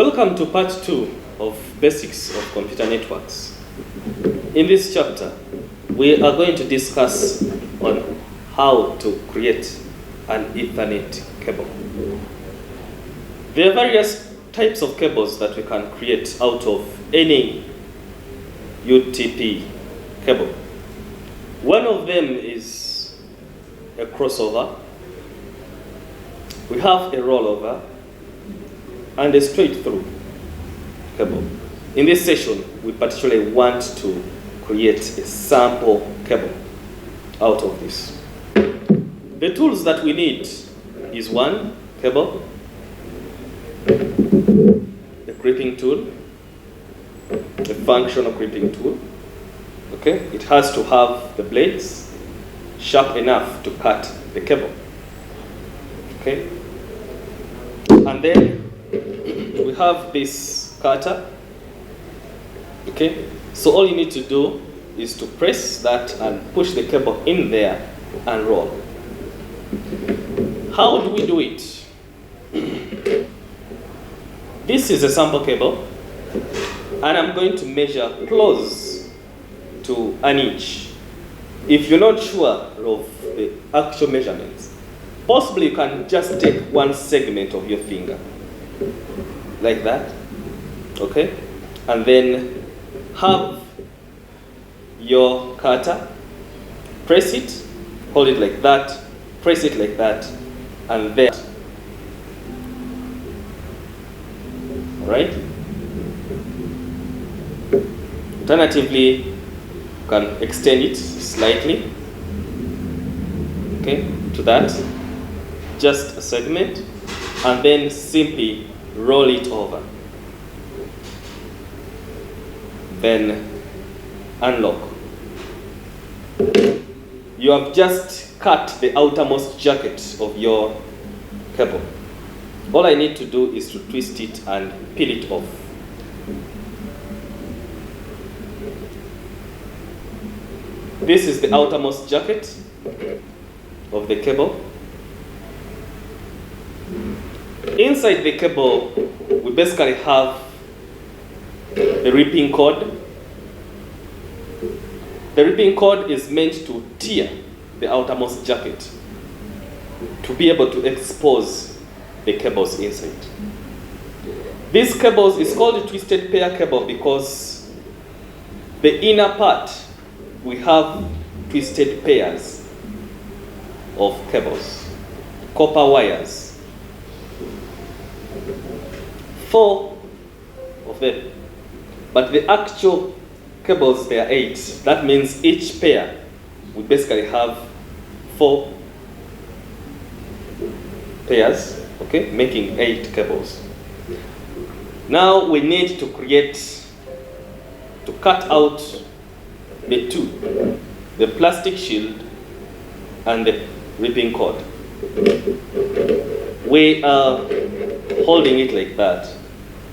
Welcome to part 2 of Basics of Computer Networks. In this chapter, we are going to discuss on how to create an Ethernet cable. There are various types of cables that we can create out of any UTP cable. One of them is a crossover. We have a rollover and a straight through cable. In this session, we particularly want to create a sample cable out of this. The tools that we need is one cable, a crimping tool, a functional crimping tool. Okay, it has to have the blades sharp enough to cut the cable. Okay, and then we have this cutter. Okay, so all you need to do is to press that and push the cable in there and roll. How do we do it? This is a sample cable, and I'm going to measure close to an inch. If you're not sure of the actual measurements, possibly you can just take one segment of your finger, like that, okay? And then have your cutter, press it, hold it like that, press it like that, and then, all right? Alternatively, you can extend it slightly, okay, to that, just a segment, and then simply roll it over. Then unlock. You have just cut the outermost jacket of your cable. All I need to do is to twist it and peel it off. This is the outermost jacket of the cable. Inside the cable, we basically have the ripping cord. The ripping cord is meant to tear the outermost jacket to be able to expose the cables inside. This cable is called a twisted pair cable because the inner part, we have twisted pairs of cables, copper wires. 4 of them. But the actual cables, there are 8. That means each pair, we basically have 4 pairs, okay, making 8 cables. Now we need to cut out the 2, the plastic shield and the ripping cord. We are holding it like that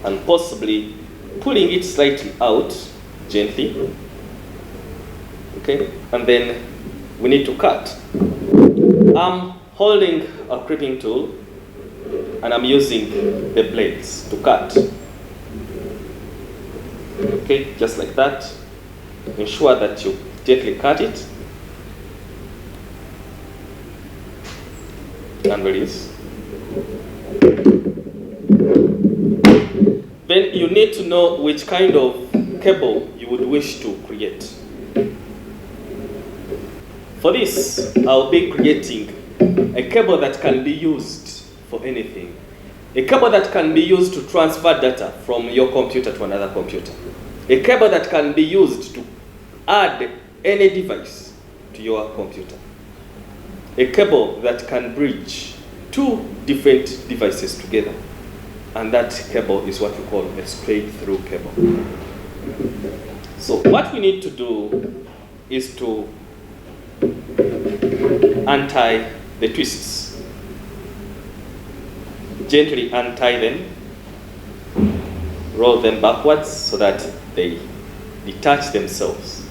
and possibly pulling it slightly out gently, okay, and then we need to cut. I'm holding a crimping tool and I'm using the blades to cut, okay, just like that. Ensure that you gently cut it and release. Then you need to know which kind of cable you would wish to create. For this, I'll be creating a cable that can be used for anything. A cable that can be used to transfer data from your computer to another computer. A cable that can be used to add any device to your computer. A cable that can bridge 2 different devices together. And that cable is what we call a straight through cable. So what we need to do is to untie the twists. Gently untie them, roll them backwards so that they detach themselves.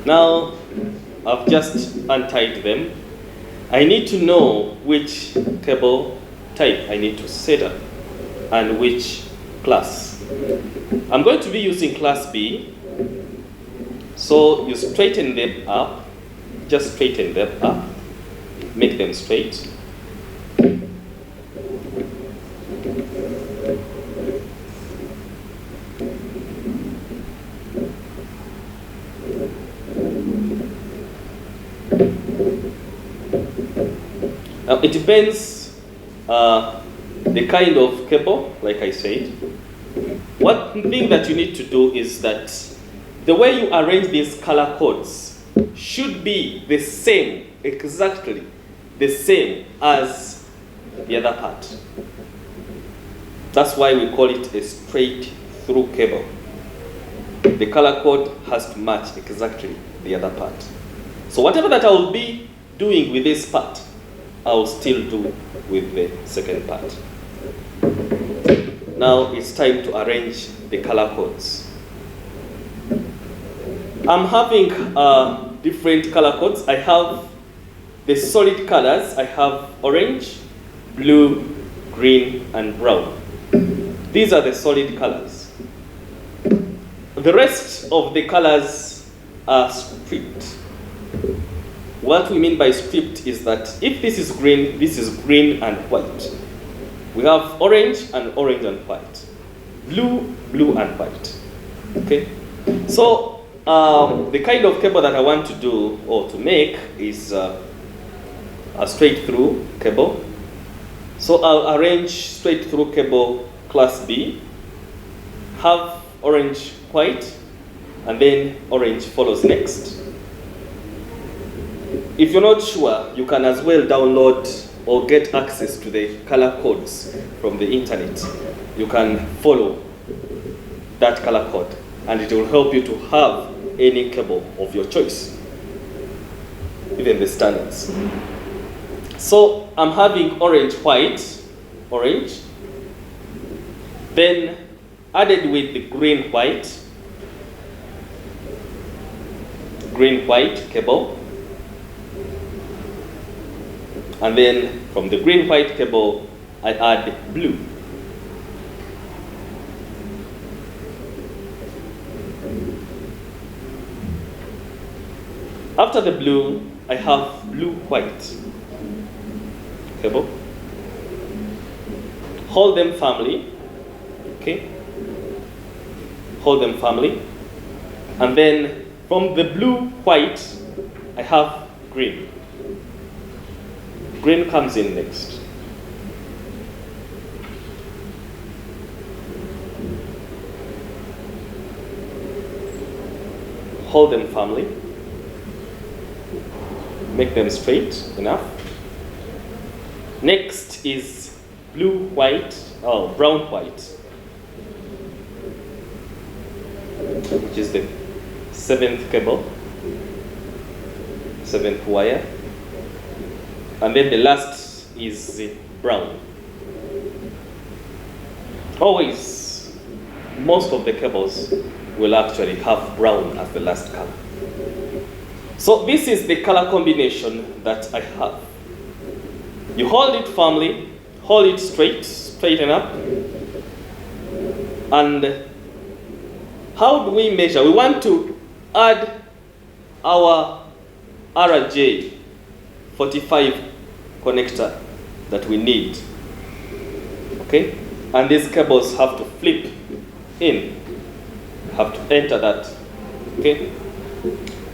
Now I've just untied them. I need to know which cable type I need to set up and which class. I'm going to be using class B. So you straighten them up, just straighten them up, make them straight. Now it depends the kind of cable, like I said. One thing that you need to do is that the way you arrange these color codes should be the same, exactly the same as the other part. That's why we call it a straight through cable. The color code has to match exactly the other part. So whatever that I will be doing with this part, I will still do with the second part. Now it's time to arrange the color codes. I'm having different color codes. I have the solid colors. I have orange, blue, green, and brown. These are the solid colors. The rest of the colors are stripped. What we mean by stripped is that if this is green and white. We have orange and white. Blue, blue and white. Okay? So the kind of cable that I want to do or to make is a straight through cable. So I'll arrange straight through cable class B, have orange, white, and then orange follows next. If you're not sure, you can as well download or get access to the color codes from the internet. You can follow that color code and it will help you to have any cable of your choice, even the standards. So I'm having orange, white, orange, then added with the green, white cable, and then from the green, white cable, I add blue. After the blue, I have blue, white cable. Hold them firmly, okay? Hold them firmly. And then from the blue, white, I have green. Green comes in next. Hold them firmly. Make them straight enough. Next is blue, white, brown, white, which is the seventh cable, seventh wire. And then the last is brown. Always, most of the cables will actually have brown as the last color. So this is the color combination that I have. You hold it firmly, hold it straighten up. And how do we measure? We want to add our RJ 45 connector that we need. Okay? And these cables have to flip in. Have to enter that. Okay?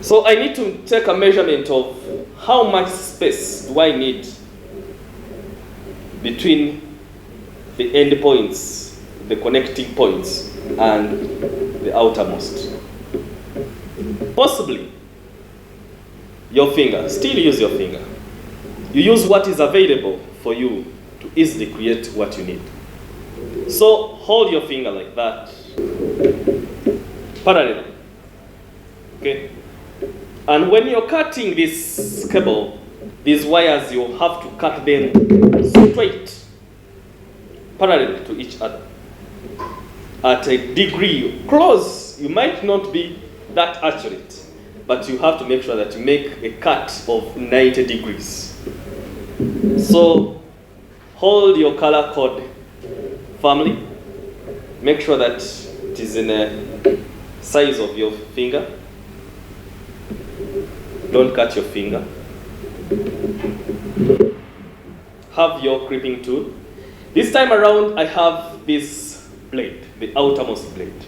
So I need to take a measurement of how much space do I need between the end points, the connecting points, and the outermost. Possibly your finger. Still use your finger. You use what is available for you to easily create what you need. So hold your finger like that, parallel. Okay? And when you're cutting this cable, these wires, you have to cut them straight, parallel to each other, at a degree close. You might not be that accurate, but you have to make sure that you make a cut of 90 degrees. So hold your color code firmly. Make sure that it is in a size of your finger. Don't cut your finger. Have your crimping tool. This time around, I have this blade, the outermost blade.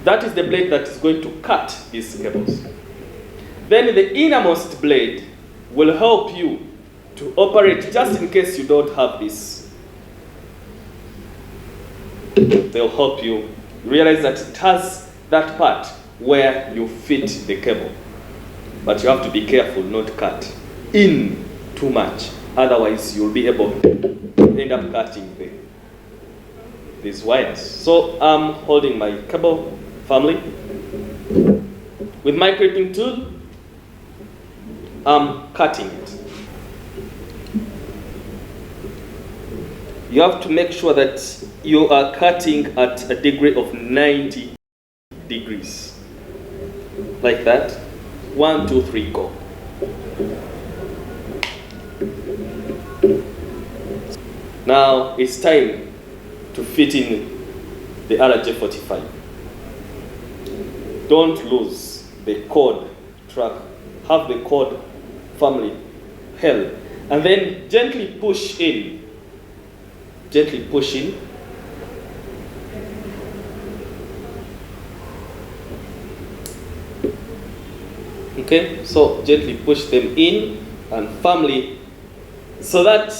That is the blade that is going to cut these cables. Then the innermost blade will help you to operate just in case you don't have this. They'll help you realize that it has that part where you fit the cable. But you have to be careful not to cut in too much. Otherwise, you'll be able to end up cutting these wires. So I'm holding my cable firmly. With my crimping tool, I'm cutting it. You have to make sure that you are cutting at a degree of 90 degrees. Like that. 1, 2, 3, go. Now it's time to fit in the RJ45. Don't lose the cord track. Have the cord firmly held. And then gently push in. Gently push in. Okay, so gently push them in and firmly, so that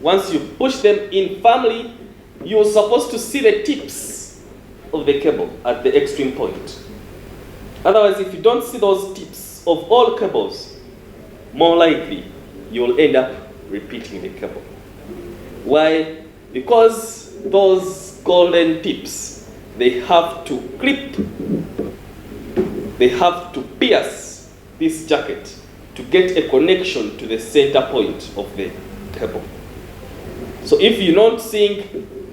once you push them in firmly, you're supposed to see the tips of the cable at the extreme point. Otherwise, if you don't see those tips of all cables, more likely you'll end up repeating the cable. Why? Because those golden tips, they have to clip, they have to pierce this jacket to get a connection to the center point of the cable. So if you're not seeing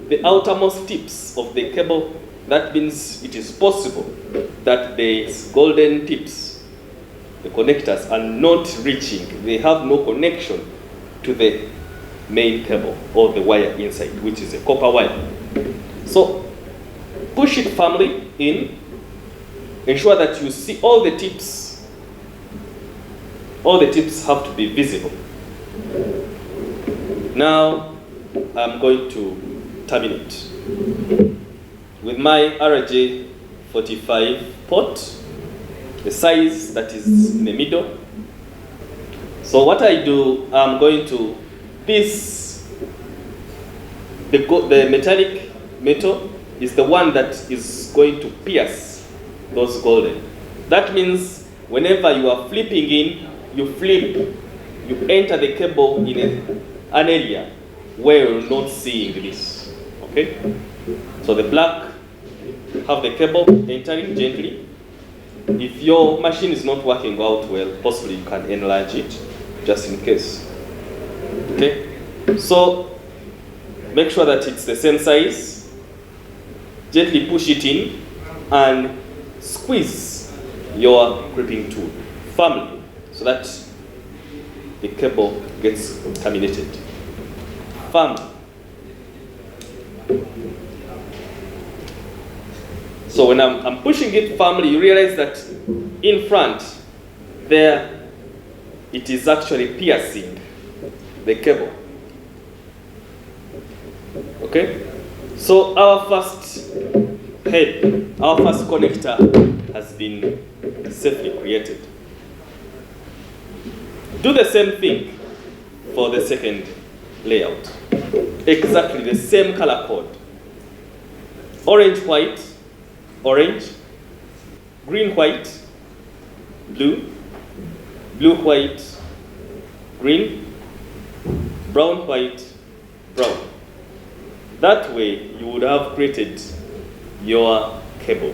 the outermost tips of the cable, that means it is possible that the golden tips, the connectors, are not reaching. They have no connection to the main cable or the wire inside, which is a copper wire. So push it firmly in. Ensure that you see all the tips. All the tips have to be visible. Now I'm going to terminate. With my RJ45 port, the size that is in the middle. So what I do, I'm going to, the metallic metal is the one that is going to pierce those golden. That means whenever you are flipping in, you flip, you enter the cable in an area where you're not seeing this. Okay? So the black, have the cable entering gently. If your machine is not working out well, possibly you can enlarge it, just in case. Okay? So make sure that it's the same size. Gently push it in and squeeze your crimping tool firmly, so that the cable gets terminated. Firm. So when I'm pushing it firmly, you realize that in front, there, it is actually piercing the cable. Okay? So our first head, our first connector has been safely created. Do the same thing for the second layout. Exactly the same color code. Orange, white, orange, green, white, blue, blue, white, green, brown, white, brown. That way you would have created your cable.